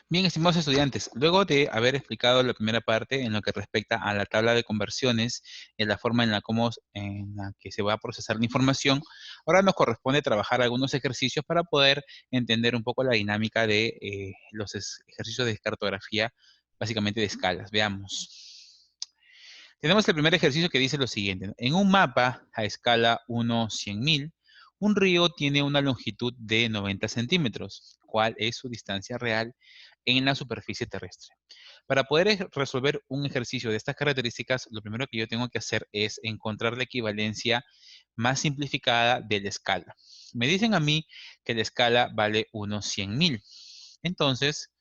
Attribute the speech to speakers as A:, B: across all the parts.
A: Bien, estimados estudiantes, luego de haber explicado la primera parte en lo que respecta a la tabla de conversiones y la forma en la que se va a procesar la información, ahora nos corresponde trabajar algunos ejercicios para poder entender un poco la dinámica de los ejercicios de cartografía, básicamente de escalas. Veamos. Tenemos el primer ejercicio que dice lo siguiente, ¿no? En un mapa a escala 1/100.000, un río tiene una longitud de 90 centímetros. ¿Cuál es su distancia real en la superficie terrestre? Para poder resolver un ejercicio de estas características, lo primero que yo tengo que hacer es encontrar la equivalencia más simplificada de la escala. Me dicen a mí que la escala vale 1/100.000. Entonces,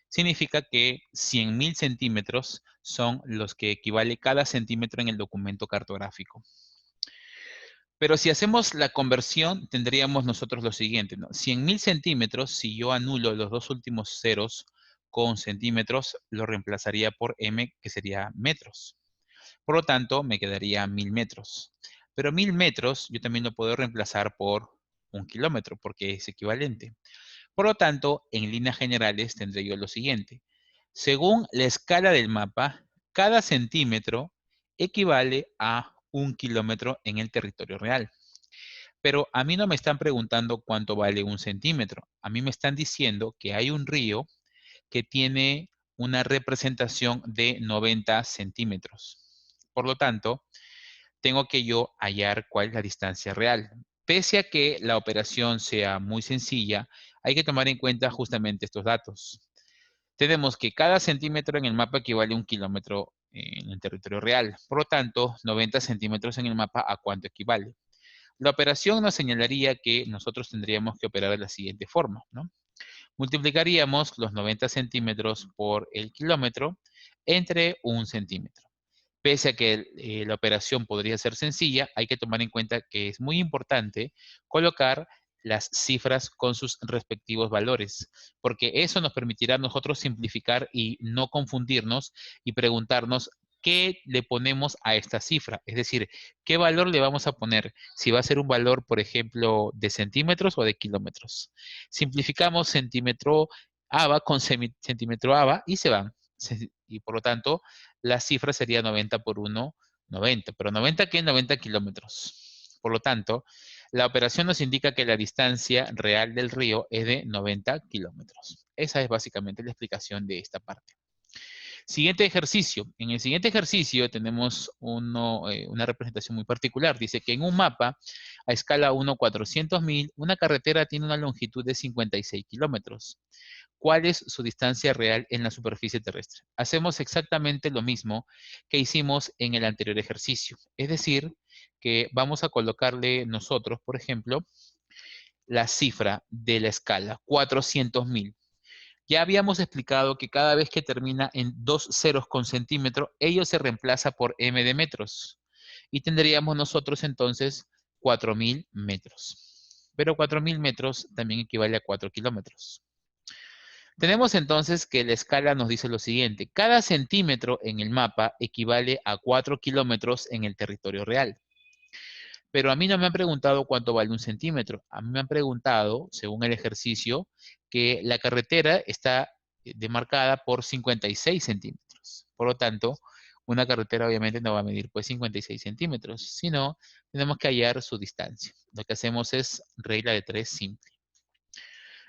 A: significa que 100.000 centímetros son los que equivale cada centímetro en el documento cartográfico. Pero si hacemos la conversión, tendríamos nosotros lo siguiente, ¿no? 100.000 centímetros, si yo anulo los dos últimos ceros con centímetros, lo reemplazaría por m, que sería metros. Por lo tanto, me quedaría 1.000 metros. Pero 1.000 metros yo también lo puedo reemplazar por 1 kilómetro, porque es equivalente. Por lo tanto, en líneas generales tendré yo lo siguiente. Según la escala del mapa, cada centímetro equivale a 1 kilómetro en el territorio real. Pero a mí no me están preguntando cuánto vale 1 centímetro. A mí me están diciendo que hay un río que tiene una representación de 90 centímetros. Por lo tanto, tengo que yo hallar cuál es la distancia real. Pese a que la operación sea muy sencilla, hay que tomar en cuenta justamente estos datos. Tenemos que cada centímetro en el mapa equivale a 1 kilómetro en el territorio real. Por lo tanto, 90 centímetros en el mapa, ¿a cuánto equivale? La operación nos señalaría que nosotros tendríamos que operar de la siguiente forma, ¿no? Multiplicaríamos los 90 centímetros por el kilómetro entre 1 centímetro. Pese a que la operación podría ser sencilla, hay que tomar en cuenta que es muy importante colocar las cifras con sus respectivos valores, porque eso nos permitirá a nosotros simplificar y no confundirnos y preguntarnos qué le ponemos a esta cifra. Es decir, qué valor le vamos a poner, si va a ser un valor, por ejemplo, de centímetros o de kilómetros. Simplificamos centímetro ABA con centímetro ABA y se van. Y por lo tanto, la cifra sería 90 por 1, 90. ¿Pero 90 qué? 90 kilómetros. Por lo tanto, la operación nos indica que la distancia real del río es de 90 kilómetros. Esa es básicamente la explicación de esta parte. Siguiente ejercicio. En el siguiente ejercicio tenemos una representación muy particular. Dice que en un mapa a escala 1/400.000, una carretera tiene una longitud de 56 kilómetros. ¿Cuál es su distancia real en la superficie terrestre? Hacemos exactamente lo mismo que hicimos en el anterior ejercicio. Es decir, que vamos a colocarle nosotros, por ejemplo, la cifra de la escala, 400.000. Ya habíamos explicado que cada vez que termina en dos ceros con centímetro, ello se reemplaza por m de metros. Y tendríamos nosotros entonces 4.000 metros. Pero 4.000 metros también equivale a 4 kilómetros. Tenemos entonces que la escala nos dice lo siguiente. Cada centímetro en el mapa equivale a 4 kilómetros en el territorio real. Pero a mí no me han preguntado cuánto vale 1 centímetro. A mí me han preguntado, según el ejercicio, que la carretera está demarcada por 56 centímetros. Por lo tanto, una carretera obviamente no va a medir pues 56 centímetros, sino tenemos que hallar su distancia. Lo que hacemos es regla de 3 simple.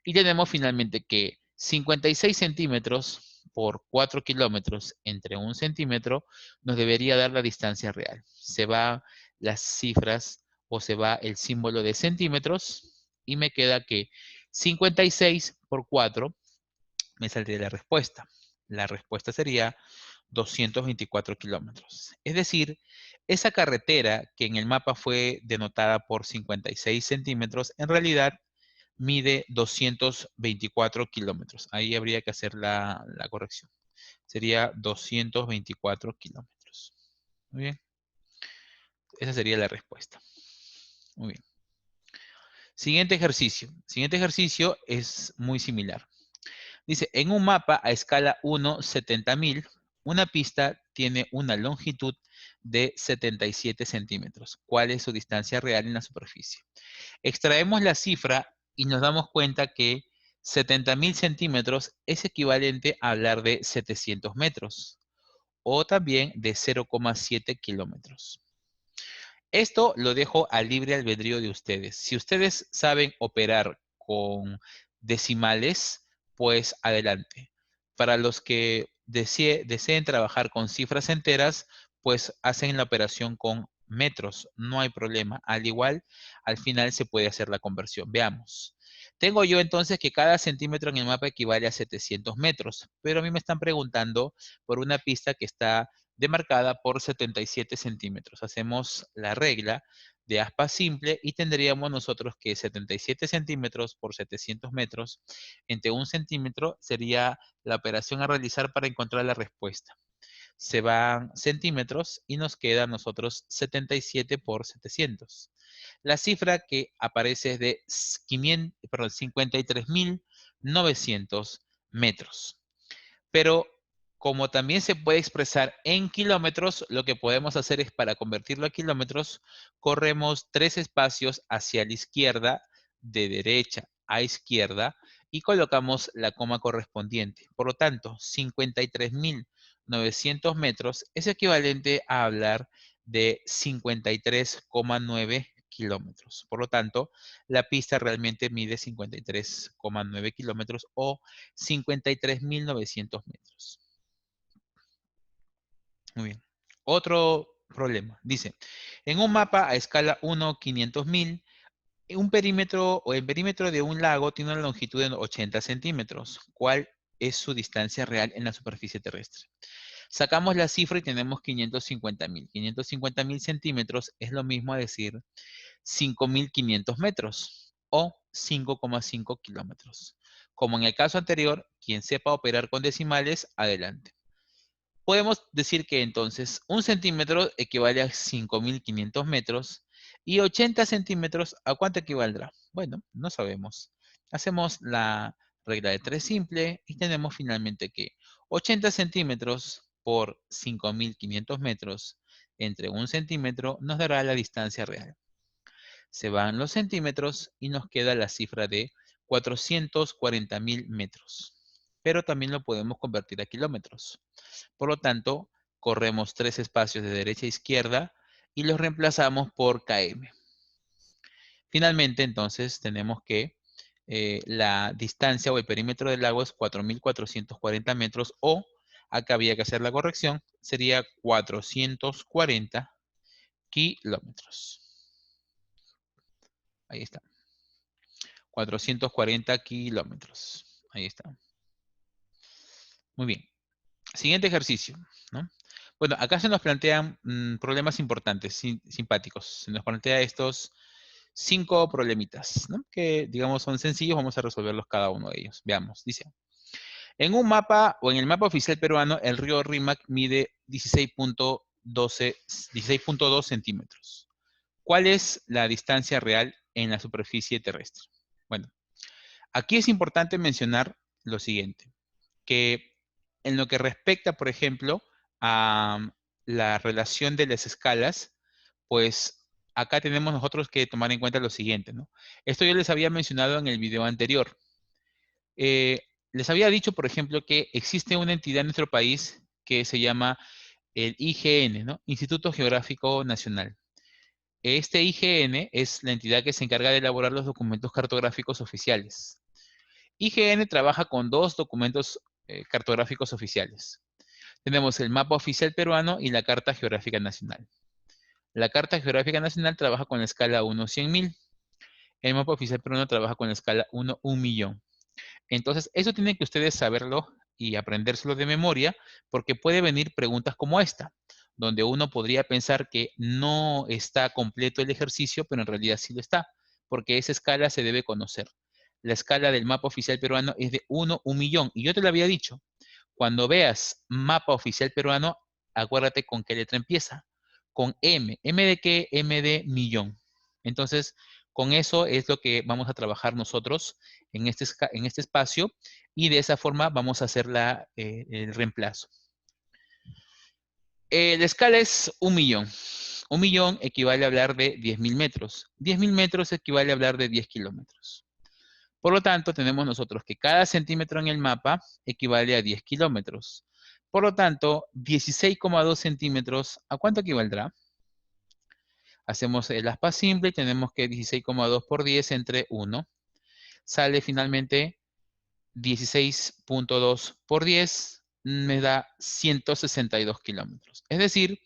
A: Y tenemos finalmente que 56 centímetros por 4 kilómetros entre 1 centímetro nos debería dar la distancia real. Se va las cifras o se va el símbolo de centímetros y me queda que 56 por 4 me saldría la respuesta. La respuesta sería 224 kilómetros. Es decir, esa carretera que en el mapa fue denotada por 56 centímetros, en realidad mide 224 kilómetros. Ahí habría que hacer la corrección. Sería 224 kilómetros. Muy bien. Esa sería la respuesta. Muy bien. Siguiente ejercicio. Siguiente ejercicio es muy similar. Dice, en un mapa a escala 1/70.000, una pista tiene una longitud de 77 centímetros. ¿Cuál es su distancia real en la superficie? Extraemos la cifra y nos damos cuenta que 70.000 centímetros es equivalente a hablar de 700 metros o también de 0,7 kilómetros. Esto lo dejo a libre albedrío de ustedes. Si ustedes saben operar con decimales, pues adelante. Para los que deseen trabajar con cifras enteras, pues hacen la operación con metros, no hay problema. Al igual, al final se puede hacer la conversión. Veamos. Tengo yo entonces que cada centímetro en el mapa equivale a 700 metros, pero a mí me están preguntando por una pista que está demarcada por 77 centímetros. Hacemos la regla de aspa simple y tendríamos nosotros que 77 centímetros por 700 metros entre 1 centímetro sería la operación a realizar para encontrar la respuesta. Se van centímetros y nos queda a nosotros 77 por 700. La cifra que aparece es de 53.900 metros. Pero como también se puede expresar en kilómetros, lo que podemos hacer es para convertirlo a kilómetros, corremos 3 espacios hacia la izquierda, de derecha a izquierda, y colocamos la coma correspondiente. Por lo tanto, 53.900 metros es equivalente a hablar de 53,9 kilómetros. Por lo tanto, la pista realmente mide 53,9 kilómetros o 53.900 metros. Muy bien. Otro problema. Dice, en un mapa a escala 1, 500.000, un perímetro o el perímetro de un lago tiene una longitud de 80 centímetros. ¿Cuál es su distancia real en la superficie terrestre? Sacamos la cifra y tenemos 550.000. 550.000 centímetros es lo mismo a decir 5.500 metros o 5,5 kilómetros. Como en el caso anterior, quien sepa operar con decimales, adelante. Podemos decir que entonces 1 centímetro equivale a 5.500 metros y 80 centímetros, ¿a cuánto equivaldrá? Bueno, no sabemos. Hacemos la regla de 3 simple y tenemos finalmente que 80 centímetros por 5.500 metros entre 1 centímetro nos dará la distancia real. Se van los centímetros y nos queda la cifra de 440.000 metros. Pero también lo podemos convertir a kilómetros. Por lo tanto, corremos 3 espacios de derecha a izquierda y los reemplazamos por km. Finalmente, entonces, tenemos que la distancia o el perímetro del lago es 4.440 metros o, acá había que hacer la corrección, sería 440 kilómetros. Ahí está. 440 kilómetros. Ahí está. Muy bien. Siguiente ejercicio, ¿no? Bueno, acá se nos plantean problemas importantes, simpáticos. Se nos plantea estos 5 problemitas, ¿no? Que, digamos, son sencillos. Vamos a resolverlos cada uno de ellos. Veamos. Dice, en un mapa o en el mapa oficial peruano, el río Rímac mide 16.2 centímetros. ¿Cuál es la distancia real en la superficie terrestre? Bueno, aquí es importante mencionar lo siguiente, que en lo que respecta, por ejemplo, a la relación de las escalas, pues acá tenemos nosotros que tomar en cuenta lo siguiente, ¿no? Esto yo les había mencionado en el video anterior. Les había dicho, por ejemplo, que existe una entidad en nuestro país que se llama el IGN, ¿no? Instituto Geográfico Nacional. Este IGN es la entidad que se encarga de elaborar los documentos cartográficos oficiales. IGN trabaja con 2 documentos cartográficos oficiales. Tenemos el mapa oficial peruano y la Carta Geográfica Nacional. La Carta Geográfica Nacional trabaja con la escala 1 a 100.000. El mapa oficial peruano trabaja con la escala 1 a 1.000.000. Entonces, eso tienen que ustedes saberlo y aprendérselo de memoria, porque puede venir preguntas como esta, donde uno podría pensar que no está completo el ejercicio, pero en realidad sí lo está, porque esa escala se debe conocer. La escala del mapa oficial peruano es de 1 a 1.000.000. Y yo te lo había dicho, cuando veas mapa oficial peruano, acuérdate con qué letra empieza. Con M. ¿M de qué? M de millón. Entonces, con eso es lo que vamos a trabajar nosotros en este espacio y de esa forma vamos a hacer el reemplazo. La escala es 1.000.000. 1.000.000 equivale a hablar de 10.000 metros. 10.000 metros equivale a hablar de 10 kilómetros. Por lo tanto, tenemos nosotros que cada centímetro en el mapa equivale a 10 kilómetros. Por lo tanto, 16,2 centímetros, ¿a cuánto equivaldrá? Hacemos el aspa simple y tenemos que 16,2 por 10 entre 1. Sale finalmente 16,2 por 10, me da 162 kilómetros. Es decir,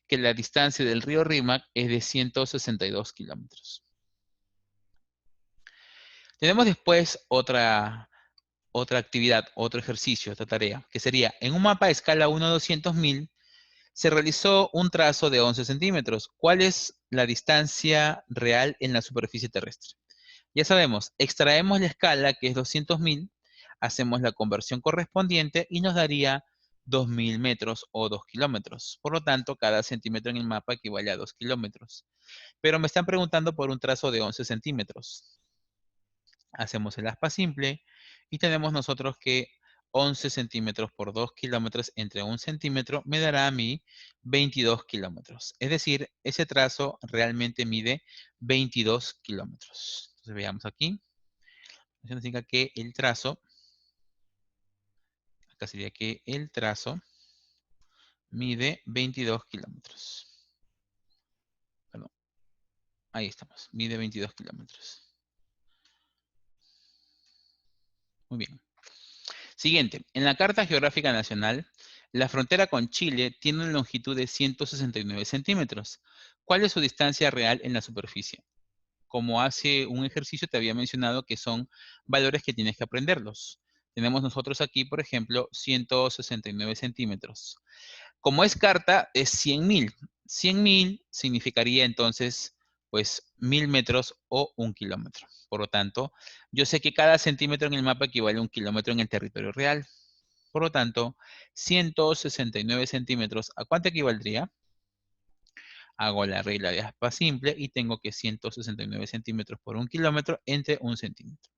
A: que la distancia del río Rímac es de 162 kilómetros. Tenemos después otra actividad, otro ejercicio, otra tarea, que sería, en un mapa de escala 1/200.000, se realizó un trazo de 11 centímetros. ¿Cuál es la distancia real en la superficie terrestre? Ya sabemos, extraemos la escala, que es 200.000, hacemos la conversión correspondiente y nos daría 2.000 metros o 2 kilómetros. Por lo tanto, cada centímetro en el mapa equivale a 2 kilómetros. Pero me están preguntando por un trazo de 11 centímetros. Hacemos el aspa simple y tenemos nosotros que 11 centímetros por 2 kilómetros entre 1 centímetro me dará a mí 22 kilómetros. Es decir, ese trazo realmente mide 22 kilómetros. Entonces veamos aquí. Eso significa que el trazo, acá sería que el trazo mide 22 kilómetros. Perdón, ahí estamos, mide 22 kilómetros. Muy bien. Siguiente, en la Carta Geográfica Nacional, la frontera con Chile tiene una longitud de 169 centímetros. ¿Cuál es su distancia real en la superficie? Como hace un ejercicio te había mencionado que son valores que tienes que aprenderlos. Tenemos nosotros aquí, por ejemplo, 169 centímetros. Como es carta, es 100.000. 100.000 significaría entonces, pues, 1.000 metros o 1 kilómetro. Por lo tanto, yo sé que cada centímetro en el mapa equivale a 1 kilómetro en el territorio real. Por lo tanto, 169 centímetros, ¿a cuánto equivaldría? Hago la regla de aspa simple y tengo que 169 centímetros por 1 kilómetro entre 1 centímetro.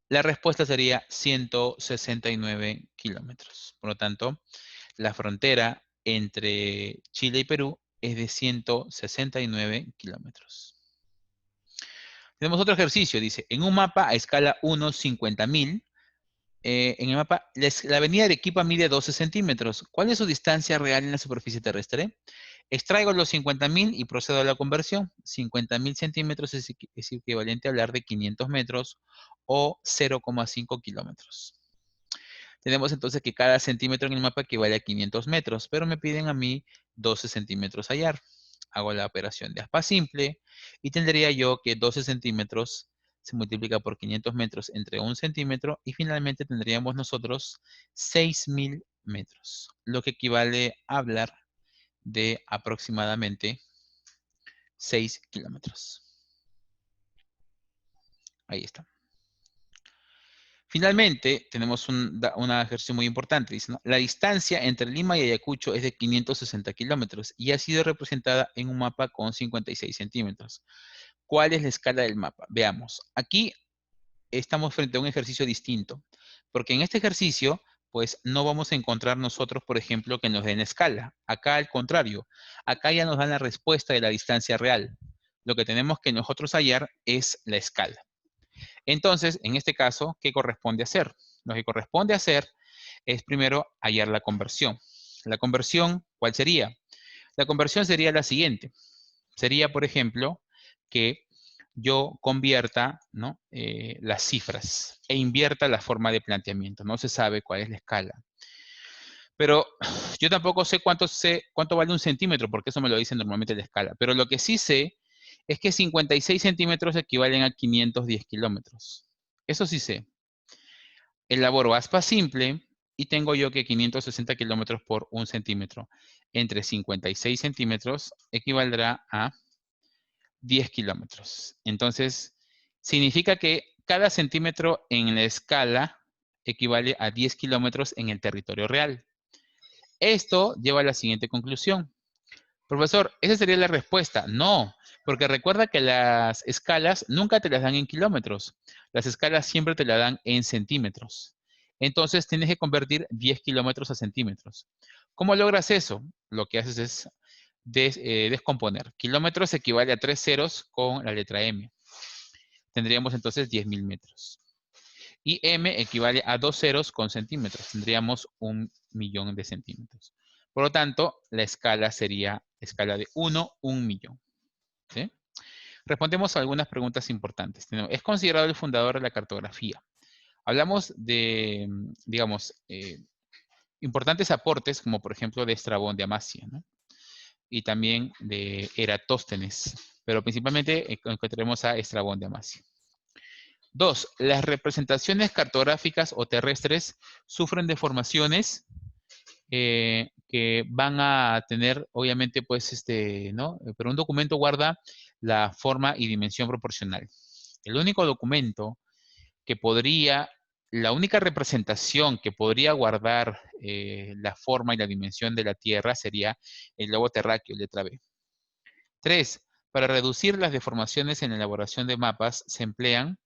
A: La respuesta sería 169 kilómetros. Por lo tanto, la frontera entre Chile y Perú es de 169 kilómetros. Tenemos otro ejercicio, dice, en un mapa a escala 1/50.000, en el mapa, la avenida Arequipa mide 12 centímetros. ¿Cuál es su distancia real en la superficie terrestre? Extraigo los 50.000 y procedo a la conversión. 50.000 centímetros es equivalente a hablar de 500 metros o 0,5 kilómetros. Tenemos entonces que cada centímetro en el mapa equivale a 500 metros, pero me piden a mí 12 centímetros hallar. Hago la operación de aspa simple y tendría yo que 12 centímetros se multiplica por 500 metros entre 1 centímetro y finalmente tendríamos nosotros 6.000 metros, lo que equivale a hablar de aproximadamente 6 kilómetros. Ahí está. Finalmente, tenemos un ejercicio muy importante. Dice, ¿no? La distancia entre Lima y Ayacucho es de 560 kilómetros y ha sido representada en un mapa con 56 centímetros. ¿Cuál es la escala del mapa? Veamos. Aquí estamos frente a un ejercicio distinto, porque en este ejercicio, pues no vamos a encontrar nosotros, por ejemplo, que nos den escala. Acá al contrario, acá ya nos dan la respuesta de la distancia real. Lo que tenemos que nosotros hallar es la escala. Entonces, en este caso, ¿qué corresponde hacer? Lo que corresponde hacer es primero hallar la conversión. La conversión, ¿cuál sería? La conversión sería la siguiente. Sería, por ejemplo, que yo convierta, ¿no? Las cifras e invierta la forma de planteamiento. No se sabe cuál es la escala. Pero yo tampoco sé cuánto vale un centímetro, porque eso me lo dicen normalmente la escala. Pero lo que sí sé es que 56 centímetros equivalen a 510 kilómetros. Eso sí sé. Elaboro aspa simple y tengo yo que 560 kilómetros por 1 centímetro entre 56 centímetros equivaldrá a 10 kilómetros. Entonces, significa que cada centímetro en la escala equivale a 10 kilómetros en el territorio real. Esto lleva a la siguiente conclusión. Profesor, ¿esa sería la respuesta? No, porque recuerda que las escalas nunca te las dan en kilómetros. Las escalas siempre te las dan en centímetros. Entonces, tienes que convertir 10 kilómetros a centímetros. ¿Cómo logras eso? Lo que haces es descomponer. Kilómetros equivale a 3 ceros con la letra M. Tendríamos entonces 10.000 metros. Y M equivale a 2 ceros con centímetros. Tendríamos 1.000.000 de centímetros. Por lo tanto, la escala sería escala de 1, 1.000.000. ¿Sí? Respondemos a algunas preguntas importantes. ¿Es considerado el fundador de la cartografía? Hablamos de, digamos, importantes aportes, como por ejemplo de Estrabón de Amasia, ¿no? Y también de Eratóstenes, pero principalmente encontraremos a Estrabón de Amasia. 2. Las representaciones cartográficas o terrestres sufren deformaciones que van a tener, obviamente, pues, ¿no? Pero un documento guarda la forma y dimensión proporcional. El único documento que podría, la única representación que podría guardar la forma y la dimensión de la Tierra sería el globo terráqueo, letra B. 3. Para reducir las deformaciones en la elaboración de mapas se emplean,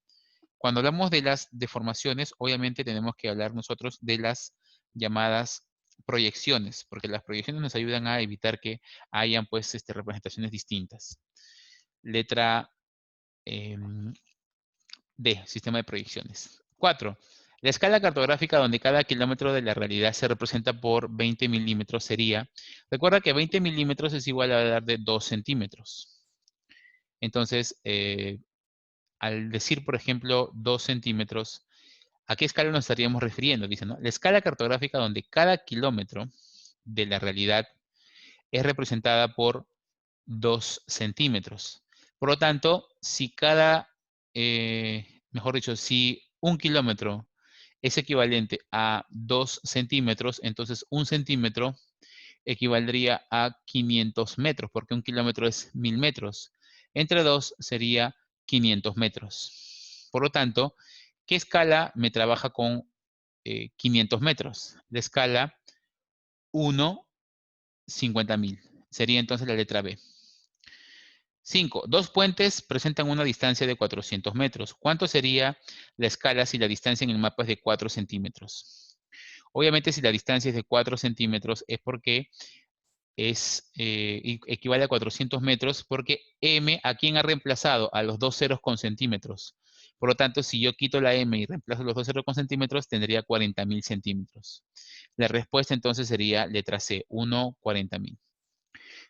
A: cuando hablamos de las deformaciones, obviamente tenemos que hablar nosotros de las llamadas proyecciones, porque las proyecciones nos ayudan a evitar que hayan pues representaciones distintas. Letra D, sistema de proyecciones. 4. La escala cartográfica donde cada kilómetro de la realidad se representa por 20 milímetros sería, recuerda que 20 milímetros es igual a hablar de 2 centímetros. Entonces, al decir, por ejemplo, 2 centímetros, ¿a qué escala nos estaríamos refiriendo? Dice, ¿no? La escala cartográfica donde cada kilómetro de la realidad es representada por 2 centímetros. Por lo tanto, si mejor dicho, si un kilómetro es equivalente a 2 centímetros, entonces un centímetro equivaldría a 500 metros, porque un kilómetro es 1000 metros. Entre 2 sería 500 metros. Por lo tanto, ¿qué escala me trabaja con 500 metros? La escala 1, 50.000. Sería entonces la letra B. 5. Dos puentes presentan una distancia de 400 metros. ¿Cuánto sería la escala si la distancia en el mapa es de 4 centímetros? Obviamente, si la distancia es de 4 centímetros es porque equivale a 400 metros porque M, ¿a quién ha reemplazado? A los dos ceros con centímetros. Por lo tanto, si yo quito la M y reemplazo los dos ceros con centímetros, tendría 40.000 centímetros. La respuesta entonces sería letra C, 1, 40.000.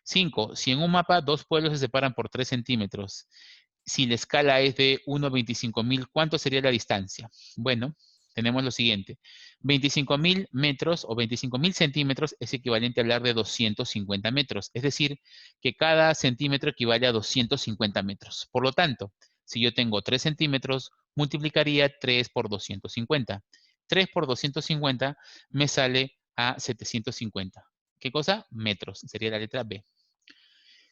A: 5. Si en un mapa dos pueblos se separan por 3 centímetros, si la escala es de 1 a 25.000, ¿cuánto sería la distancia? Bueno, tenemos lo siguiente. 25.000 metros o 25.000 centímetros es equivalente a hablar de 250 metros. Es decir, que cada centímetro equivale a 250 metros. Por lo tanto, si yo tengo 3 centímetros, multiplicaría 3 por 250. 3 por 250 me sale a 750. ¿Qué cosa? Metros. Sería la letra B.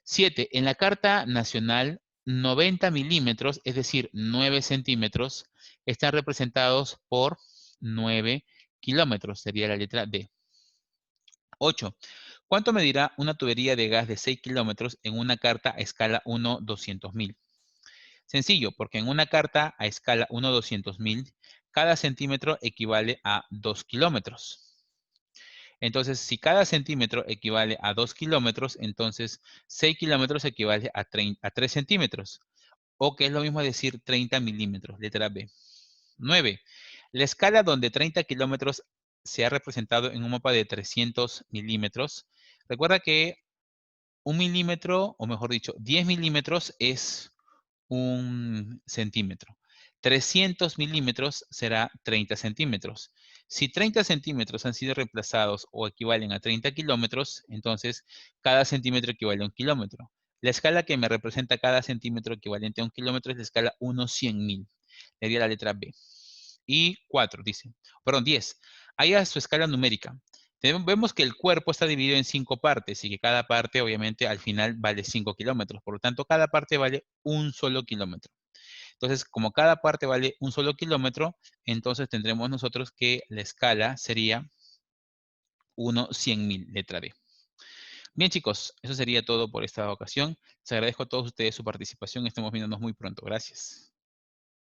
A: 7. En la Carta Nacional, 90 milímetros, es decir, 9 centímetros, están representados por 9 kilómetros. Sería la letra D. 8. ¿Cuánto medirá una tubería de gas de 6 kilómetros en una carta a escala 1/200.000? Sencillo, porque en una carta a escala 1/200.000, cada centímetro equivale a 2 kilómetros. Entonces, si cada centímetro equivale a 2 kilómetros, entonces 6 kilómetros equivale a 3 centímetros. O que es lo mismo decir 30 milímetros, letra B. 9. La escala donde 30 kilómetros se ha representado en un mapa de 300 milímetros. Recuerda que un milímetro, o mejor dicho, 10 milímetros es un centímetro. 300 milímetros será 30 centímetros. Si 30 centímetros han sido reemplazados o equivalen a 30 kilómetros, entonces cada centímetro equivale a un kilómetro. La escala que me representa cada centímetro equivalente a un kilómetro es la escala 1/100.000. Le di la letra B. Y 4, dice. Perdón, 10. Haya su escala numérica. Vemos que el cuerpo está dividido en 5 partes y que cada parte, obviamente, al final vale 5 kilómetros. Por lo tanto, cada parte vale un solo kilómetro. Entonces, como cada parte vale un solo kilómetro, entonces tendremos nosotros que la escala sería 1/100.000, letra D. Bien, chicos, eso sería todo por esta ocasión. Les agradezco a todos ustedes su participación. Estamos viéndonos muy pronto. Gracias.